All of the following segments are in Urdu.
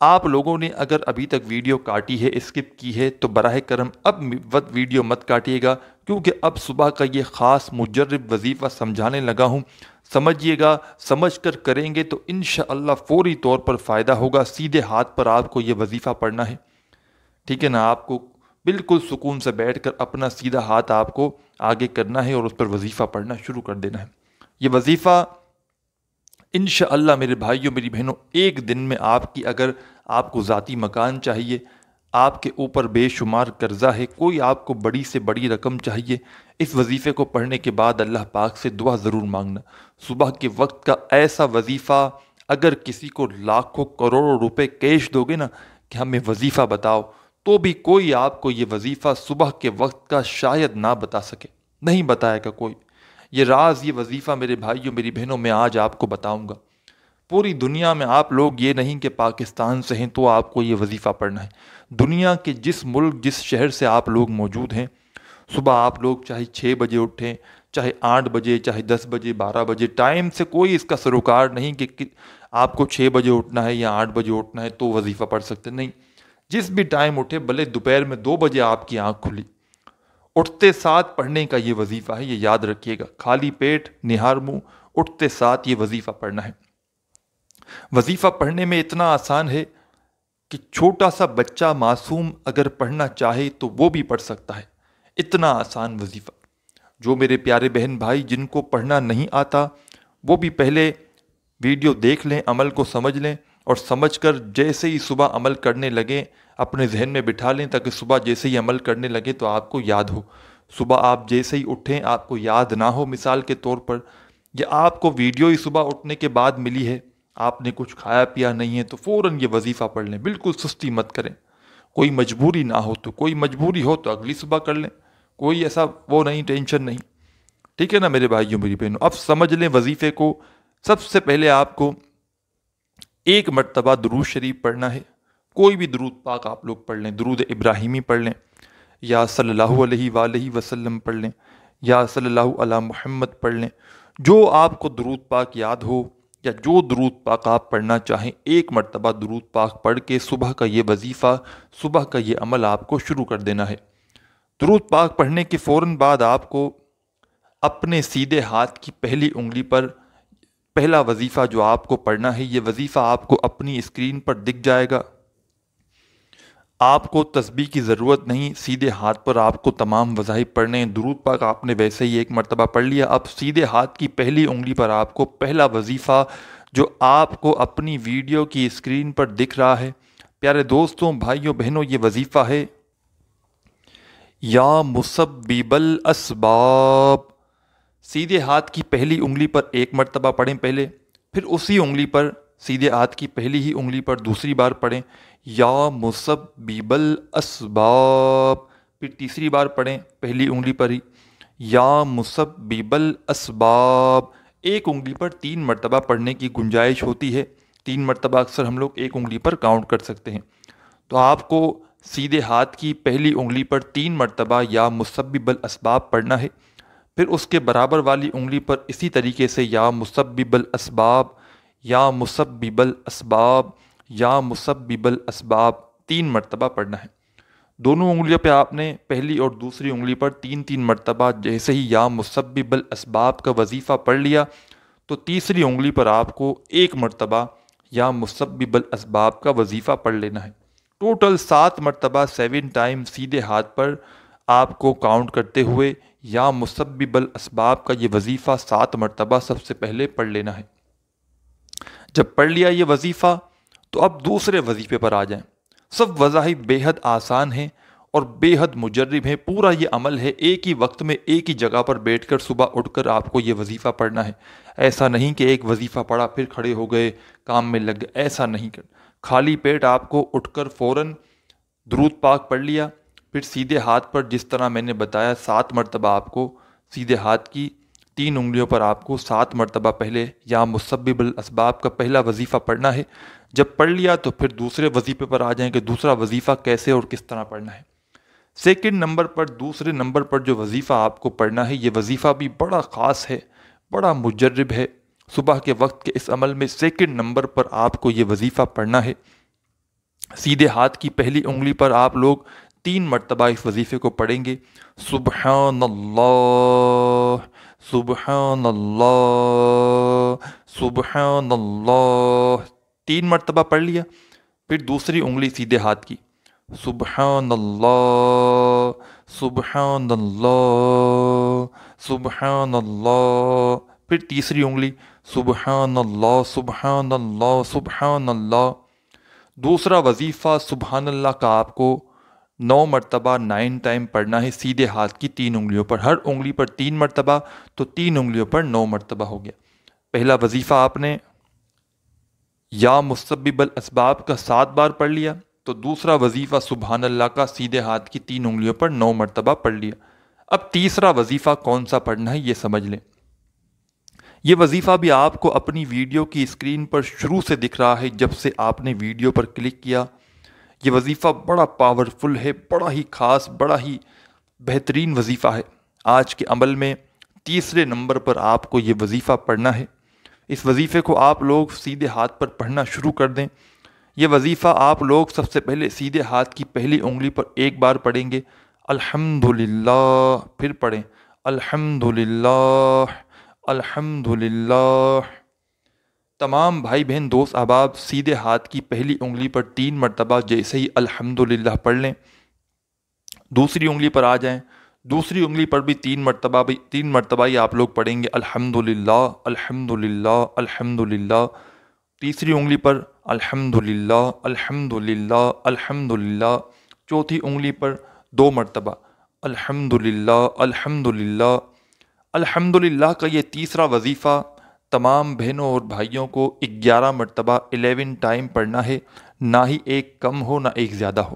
آپ لوگوں نے اگر ابھی تک ویڈیو کاٹی ہے، اسکپ کی ہے، تو براہ کرم اب ویڈیو مت کاٹیے گا، کیونکہ اب صبح کا یہ خاص مجرب وظیفہ سمجھانے لگا ہوں۔ سمجھیے گا، سمجھ کر کریں گے تو انشاءاللہ فوری طور پر فائدہ ہوگا۔ سیدھے ہاتھ پر آپ کو یہ وظیفہ پڑھنا ہے، ٹھیک ہے نا؟ آپ کو بالکل سکون سے بیٹھ کر اپنا سیدھا ہاتھ آپ کو آگے کرنا ہے اور اس پر وظیفہ پڑھنا شروع کر دینا ہے۔ یہ وظیفہ انشاءاللہ میرے بھائیوں میری بہنوں، ایک دن میں آپ کی، اگر آپ کو ذاتی مکان چاہیے، آپ کے اوپر بے شمار قرضہ ہے، کوئی آپ کو بڑی سے بڑی رقم چاہیے، اس وظیفے کو پڑھنے کے بعد اللہ پاک سے دعا ضرور مانگنا۔ صبح کے وقت کا ایسا وظیفہ، اگر کسی کو لاکھوں کروڑوں روپے کیش دو گے نا کہ ہمیں وظیفہ بتاؤ، تو بھی کوئی آپ کو یہ وظیفہ صبح کے وقت کا شاید نہ بتا سکے، نہیں بتائے گا کوئی۔ یہ راز، یہ وظیفہ میرے بھائیوں میری بہنوں میں آج آپ کو بتاؤں گا۔ پوری دنیا میں آپ لوگ یہ نہیں کہ پاکستان سے ہیں تو آپ کو یہ وظیفہ پڑھنا ہے، دنیا کے جس ملک جس شہر سے آپ لوگ موجود ہیں، صبح آپ لوگ چاہے 6 بجے اٹھیں، چاہے 8 بجے، چاہے 10 بجے، 12 بجے، ٹائم سے کوئی اس کا سروکار نہیں کہ آپ کو 6 بجے اٹھنا ہے یا 8 بجے اٹھنا ہے تو وظیفہ پڑھ سکتے، نہیں، جس بھی ٹائم اٹھے، بھلے دوپہر میں 2 بجے آپ کی آنکھ کھلی، اٹھتے ساتھ پڑھنے کا یہ وظیفہ ہے، یہ یاد رکھیے گا۔ خالی پیٹ، نہار منہ، اٹھتے ساتھ یہ وظیفہ پڑھنا ہے۔ وظیفہ پڑھنے میں اتنا آسان ہے کہ چھوٹا سا بچہ معصوم اگر پڑھنا چاہے تو وہ بھی پڑھ سکتا ہے، اتنا آسان وظیفہ۔ جو میرے پیارے بہن بھائی جن کو پڑھنا نہیں آتا، وہ بھی پہلے ویڈیو دیکھ لیں، عمل کو سمجھ لیں، اور سمجھ کر جیسے ہی صبح عمل کرنے لگیں اپنے ذہن میں بٹھا لیں، تاکہ صبح جیسے ہی عمل کرنے لگے تو آپ کو یاد ہو۔ صبح آپ جیسے ہی اٹھیں آپ کو یاد نہ ہو، مثال کے طور پر، یا آپ کو ویڈیو ہی صبح اٹھنے کے بعد ملی ہے، آپ نے کچھ کھایا پیا نہیں ہے، تو فوراً یہ وظیفہ پڑھ لیں، بالکل سستی مت کریں۔ کوئی مجبوری نہ ہو تو، کوئی مجبوری ہو تو اگلی صبح کر لیں، کوئی ایسا وہ نہیں، ٹینشن نہیں، ٹھیک ہے نا میرے بھائیوں میری بہنوں؟ اب سمجھ لیں وظیفے کو۔ سب سے پہلے آپ کو ایک مرتبہ درود شریف پڑھنا ہے، کوئی بھی درود پاک آپ لوگ پڑھ لیں، درود ابراہیمی پڑھ لیں، یا صلی اللہ علیہ وآلہ وسلم پڑھ لیں، یا صلی اللہ علی محمد پڑھ لیں، جو آپ کو درود پاک یاد ہو یا جو درود پاک آپ پڑھنا چاہیں، ایک مرتبہ درود پاک پڑھ کے صبح کا یہ وظیفہ، صبح کا یہ عمل آپ کو شروع کر دینا ہے۔ درود پاک پڑھنے کے فوراً بعد آپ کو اپنے سیدھے ہاتھ کی پہلی انگلی پر پہلا وظیفہ جو آپ کو پڑھنا ہے، یہ وظیفہ آپ کو اپنی اسکرین پر دکھ جائے گا۔ آپ کو تسبیح کی ضرورت نہیں، سیدھے ہاتھ پر آپ کو تمام وظائف پڑھنے ہیں۔ درود پاک آپ نے ویسے ہی ایک مرتبہ پڑھ لیا، اب سیدھے ہاتھ کی پہلی انگلی پر آپ کو پہلا وظیفہ جو آپ کو اپنی ویڈیو کی اسکرین پر دکھ رہا ہے، پیارے دوستوں، بھائیوں بہنوں، یہ وظیفہ ہے یا مسبب الاسباب۔ سیدھے ہاتھ کی پہلی انگلی پر ایک مرتبہ پڑھیں پہلے، پھر اسی انگلی پر، سیدھے ہاتھ کی پہلی ہی انگلی پر دوسری بار پڑھیں یا مسبب الاسباب، پھر تیسری بار پڑھیں پہلی انگلی پر ہی یا مسبب الاسباب۔ ایک انگلی پر 3 مرتبہ پڑھنے کی گنجائش ہوتی ہے، 3 مرتبہ اکثر ہم لوگ ایک انگلی پر کاؤنٹ کر سکتے ہیں، تو آپ کو سیدھے ہاتھ کی پہلی انگلی پر 3 مرتبہ یا مسبب الاسباب پڑھنا ہے، پھر اس کے برابر والی انگلی پر اسی طریقے سے یا مسبب الاسباب، یا مسبب الاسباب، یا مسبب الاسباب 3 مرتبہ پڑھنا ہے۔ دونوں انگلیوں پہ آپ نے پہلی اور دوسری انگلی پر 3 مرتبہ جیسے ہی یا مسبب الاسباب کا وظیفہ پڑھ لیا، تو تیسری انگلی پر آپ کو ایک مرتبہ یا مسبب الاسباب کا وظیفہ پڑھ لینا ہے۔ ٹوٹل 7 مرتبہ 7 ٹائم سیدھے ہاتھ پر آپ کو کاؤنٹ کرتے ہوئے یا مسبب الاسباب کا یہ وظیفہ 7 مرتبہ سب سے پہلے پڑھ لینا ہے۔ جب پڑھ لیا یہ وظیفہ تو اب دوسرے وظیفے پر آ جائیں۔ سب وظائف بے حد آسان ہیں اور بے حد مجرب ہیں، پورا یہ عمل ہے ایک ہی وقت میں ایک ہی جگہ پر بیٹھ کر صبح اٹھ کر آپ کو یہ وظیفہ پڑھنا ہے۔ ایسا نہیں کہ ایک وظیفہ پڑھا پھر کھڑے ہو گئے کام میں لگ گئے، ایسا نہیں کر۔ خالی پیٹ آپ کو اٹھ کر فوراً درود پاک پڑھ لیا، پھر سیدھے ہاتھ پر جس طرح میں نے بتایا 7 مرتبہ آپ کو سیدھے ہاتھ کی 3 انگلیوں پر آپ کو 7 مرتبہ پہلے یا مسبب الاسباب کا پہلا وظیفہ پڑھنا ہے۔ جب پڑھ لیا تو پھر دوسرے وظیفے پر آ جائیں کہ دوسرا وظیفہ کیسے اور کس طرح پڑھنا ہے۔ سیکنڈ نمبر پر، دوسرے نمبر پر جو وظیفہ آپ کو پڑھنا ہے، یہ وظیفہ بھی بڑا خاص ہے، بڑا مجرب ہے۔ صبح کے وقت کے اس عمل میں سیکنڈ نمبر پر آپ کو یہ وظیفہ پڑھنا ہے سیدھے ہاتھ کی پہلی انگلی پر آپ لوگ 3 مرتبہ اس وظیفے کو پڑھیں گے، سبحان اللہ، سبحان اللہ، سبحان اللہ، 3 مرتبہ پڑھ لیا۔ پھر دوسری انگلی سیدھے ہاتھ کی، سبحان اللہ، سبحان اللہ، سبحان اللہ، پھر تیسری انگلی، سبحان اللہ، سبحان اللہ، سبحان اللہ۔ دوسرا وظیفہ سبحان اللہ کا آپ کو 9 مرتبہ 9 ٹائم پڑھنا ہے سیدھے ہاتھ کی 3 انگلیوں پر، ہر انگلی پر 3 مرتبہ، تو 3 انگلیوں پر 9 مرتبہ ہو گیا۔ پہلا وظیفہ آپ نے یا مسبب الاسباب کا 7 بار پڑھ لیا، تو دوسرا وظیفہ سبحان اللہ کا سیدھے ہاتھ کی 3 انگلیوں پر 9 مرتبہ پڑھ لیا۔ اب تیسرا وظیفہ کون سا پڑھنا ہے یہ سمجھ لیں۔ یہ وظیفہ بھی آپ کو اپنی ویڈیو کی اسکرین پر شروع سے دکھ رہا ہے، جب سے آپ نے ویڈیو پر کلک کیا۔ یہ وظیفہ بڑا پاورفل ہے، بڑا ہی خاص، بڑا ہی بہترین وظیفہ ہے۔ آج کے عمل میں تیسرے نمبر پر آپ کو یہ وظیفہ پڑھنا ہے۔ اس وظیفے کو آپ لوگ سیدھے ہاتھ پر پڑھنا شروع کر دیں۔ یہ وظیفہ آپ لوگ سب سے پہلے سیدھے ہاتھ کی پہلی انگلی پر 1 بار پڑھیں گے، الحمدللہ، پھر پڑھیں الحمدللہ، الحمدللہ۔ تمام بھائی بہن دوست احباب سیدھے ہاتھ کی پہلی انگلی پر 3 مرتبہ جیسے ہی الحمدللہ پڑھ لیں، دوسری انگلی پر آ جائیں، دوسری انگلی پر بھی 3 مرتبہ ہی آپ لوگ پڑھیں گے الحمدللہ، الحمدللہ، الحمدللہ۔ تیسری انگلی پر الحمدللہ، الحمدللہ، الحمدللہ۔ چوتھی انگلی پر 2 مرتبہ الحمدللہ، الحمدللہ۔ الحمدللہ کا یہ تیسرا وظیفہ تمام بہنوں اور بھائیوں کو 11 مرتبہ 11 ٹائم پڑھنا ہے، نہ ہی ایک کم ہو نہ ایک زیادہ ہو۔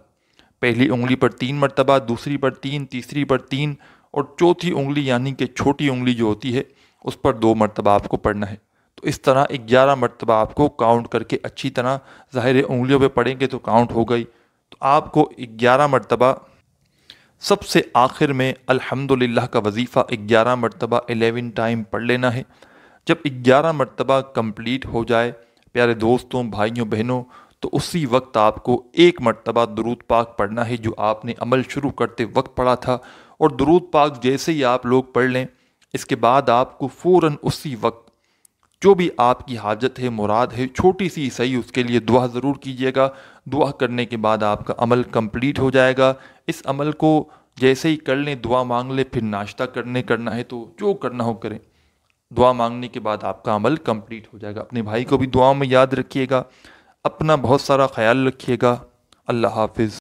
پہلی انگلی پر 3 مرتبہ، دوسری پر 3، تیسری پر 3، اور چوتھی انگلی یعنی کہ چھوٹی انگلی جو ہوتی ہے اس پر 2 مرتبہ آپ کو پڑھنا ہے۔ تو اس طرح 11 مرتبہ آپ کو کاؤنٹ کر کے اچھی طرح، ظاہر انگلیوں پہ پڑھیں گے تو کاؤنٹ ہو گئی، تو آپ کو 11 مرتبہ سب سے آخر میں الحمدللہ کا وظیفہ 11 مرتبہ 11 ٹائم پڑھ لینا ہے۔ جب 11 مرتبہ کمپلیٹ ہو جائے پیارے دوستوں، بھائیوں، بہنوں، تو اسی وقت آپ کو 1 مرتبہ درود پاک پڑھنا ہے جو آپ نے عمل شروع کرتے وقت پڑھا تھا، اور درود پاک جیسے ہی آپ لوگ پڑھ لیں، اس کے بعد آپ کو فوراً اسی وقت جو بھی آپ کی حاجت ہے، مراد ہے، چھوٹی سی صحیح، اس کے لیے دعا ضرور کیجیے گا۔ دعا کرنے کے بعد آپ کا عمل کمپلیٹ ہو جائے گا۔ اس عمل کو جیسے ہی کر لیں، دعا مانگ لیں، پھر ناشتہ کرنا ہے تو جو کرنا ہو کریں، دعا مانگنے کے بعد آپ کا عمل کمپلیٹ ہو جائے گا۔ اپنے بھائی کو بھی دعاؤں میں یاد رکھیے گا، اپنا بہت سارا خیال رکھیے گا۔ اللہ حافظ۔